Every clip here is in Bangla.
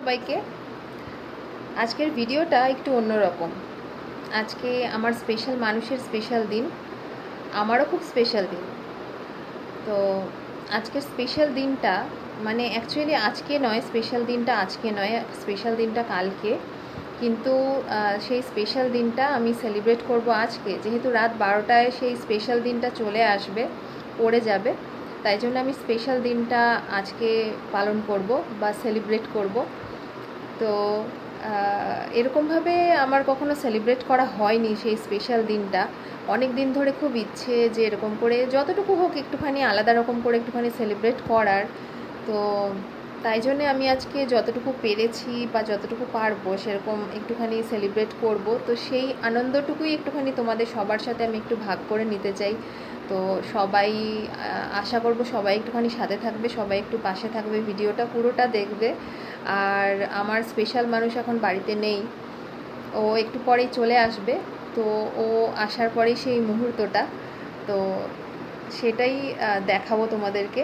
সবাইকে। আজকের ভিডিওটা একটু অন্যরকম। আজকে আমার স্পেশাল মানুষের স্পেশাল দিন, আমারও খুব স্পেশাল দিন। তো আজকের স্পেশাল দিনটা মানে অ্যাকচুয়ালি আজকে নয়, স্পেশাল দিনটা আজকে নয়, স্পেশাল দিনটা কালকে। কিন্তু সেই স্পেশাল দিনটা আমি সেলিব্রেট করব আজকে, যেহেতু রাত 12টায় সেই স্পেশাল দিনটা চলে আসবে, পড়ে যাবে। তাই জন্য আমি স্পেশাল দিনটা আজকে পালন করব বা সেলিব্রেট করব। তো এরকমভাবে আমার কখনো সেলিব্রেট করা হয়নি সেই স্পেশাল দিনটা। অনেক দিন ধরে খুব ইচ্ছে যে এরকম করে যতটুকু হোক একটুখানি আলাদা রকম করে একটুখানি সেলিব্রেট করার। তো তাই জন্যে আমি আজকে যতটুকু পেরেছি বা যতটুকু পারবো সেরকম একটুখানি সেলিব্রেট করব। তো সেই আনন্দটুকুই একটুখানি তোমাদের সবার সাথে আমি একটু ভাগ করে নিতে চাই। তো সবাই আশা করব সবাই একটুখানি সাথে থাকবে, সবাই একটু পাশে থাকবে, ভিডিওটা পুরোটা দেখবে। আর আমার স্পেশাল মানুষ এখন বাড়িতে নেই, ও একটু পরেই চলে আসবে। তো ও আসার পরেই সেই মুহূর্তটা, তো সেটাই দেখাবো তোমাদেরকে।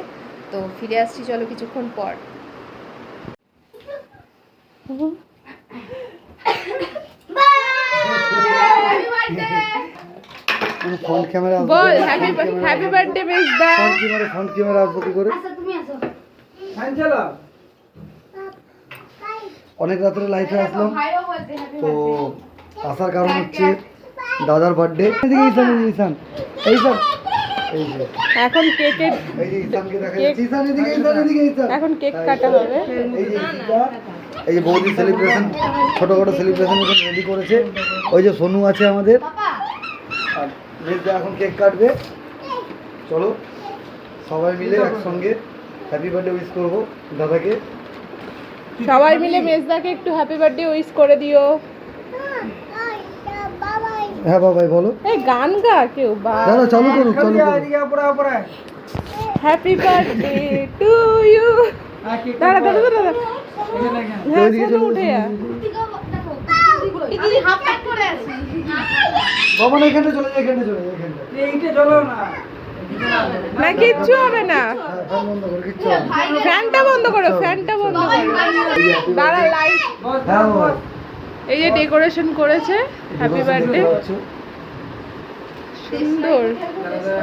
তো ফিরে আসছি চলো কিছুক্ষণ পর। ফ্রন্ট ক্যামেরা বল হ্যাপি বার্থডে মেজদা। ফ্রন্ট ক্যামেরা আসবো কি করে? অনেক রাত্রে লাইফে আসলাম, তো আসার কারণ হচ্ছে দাদার বার্থডে। এদিকে ঈশান, ঈশান এই স্যার, এই যে এখন কেকের এই যে ঈশানকে দেখা যাচ্ছে। ঈশান এদিকে, ঈশান এদিকে, ঈশান এখন কেক কাটা হবে। এই যে ঈশা, এই যে বৌদি সেলিব্রেশন, ছোটোখাটো সেলিব্রেশন রেডি করেছে। ওই যে সোনু আছে আমাদের, আর মেজদা এখন কেক কাটবে। চলো সবাই মিলে একসঙ্গে হ্যাপি বার্থডে উইশ করবো দাদাকে। সবাই মিলে মেজদাকে একটু হ্যাপি বার্থডে উইশ করে দিও। হ্যাঁ বাবাই বলো। এই গান গা কেউ বা দাদা চালু করুক, চালু করুক। Happy birthday to you. দাঁড়া দাঁড়া দাঁড়া, হ্যাঁ শোনো উঠে যা। বাবা না এখানে চলে যায়, এখানে চলে যায়, না কিচ্ছু হবে না, ফ্যান বন্ধ করো, কিচ্ছু হবে না। ফ্যানটা বন্ধ করো, ফ্যানটা বন্ধ করো। দাঁড়া লাইট, হ্যাঁ বাবা, এই যে ডেকোরেশন করেছে হ্যাপি বার্থডে, সুন্দর।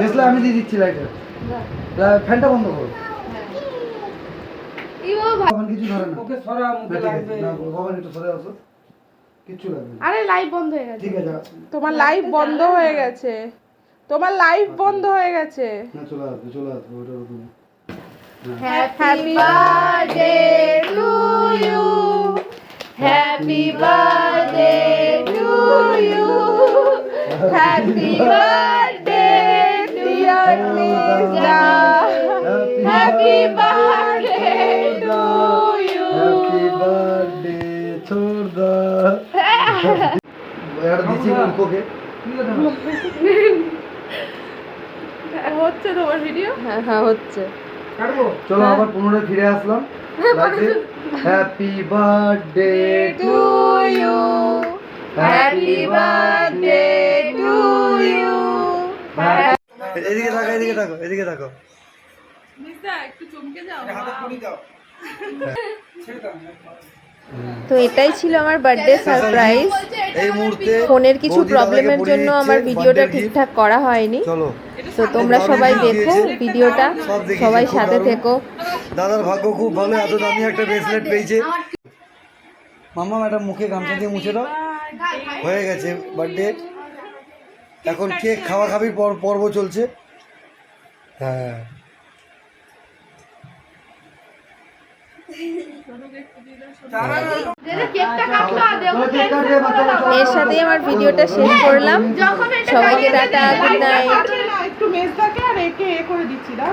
দেখলে আমি দিয়ে দিচ্ছি লাইটার, ফ্যানটা বন্ধ করো। বাবা কিছু ধরে না, ওকে সরা মুখে লাগবে না। বাবা একটু সরে আসো, কিচ্ছু লাগবে না। আরে লাইভ বন্ধ হয়ে গেছে। ঠিক আছে, তোমার লাইভ বন্ধ হয়ে গেছে, তোমার লাইভ বন্ধ হয়ে গেছে। না চলে আসবে, চলে আসবে ওটা তুমি। Happy birthday to you, happy birthday to you, happy birthday dear Mija, happy birthday to you, happy birthday ছোড়দা। এটা দিচ্ছি মুখোকে। হচ্ছে তোমার ভিডিও? হ্যাঁ হ্যাঁ হচ্ছে। চলো আবার পুনরায় ফিরে আসলাম লাইভে। Happy birthday to you, happy birthday to you. এদিকে থাকো, এদিকে থাকো, এদিকে থাকো। মিসা একটু চমকে যাও। তো এটাই ছিল আমার বার্থডে সারপ্রাইজ। এই মুহূর্তে ফোনের কিছু প্রবলেমের জন্য আমার ভিডিওটা ঠিকঠাক করা হয়নি। চলো তো তোমরা সবাই দেখো ভিডিওটা, সবাই সাথে থেকো। দাদার ভাগ্য খুব ভালো, এত দামি একটা ব্রেসলেট পেয়েছে। মাম্মা একটা মুখে গামছা দিয়ে মুছে দাও। হয়ে গেছে বার্থডে, এখন কেক খাওয়া খাবির পর্ব চলছে। হ্যাঁ এর সাথেই আমার ভিডিওটা শেষ করলাম। সবাইকে টাটা, গুড নাইট। একটু মেজদাকে আর একে এ করে দিচ্ছি না।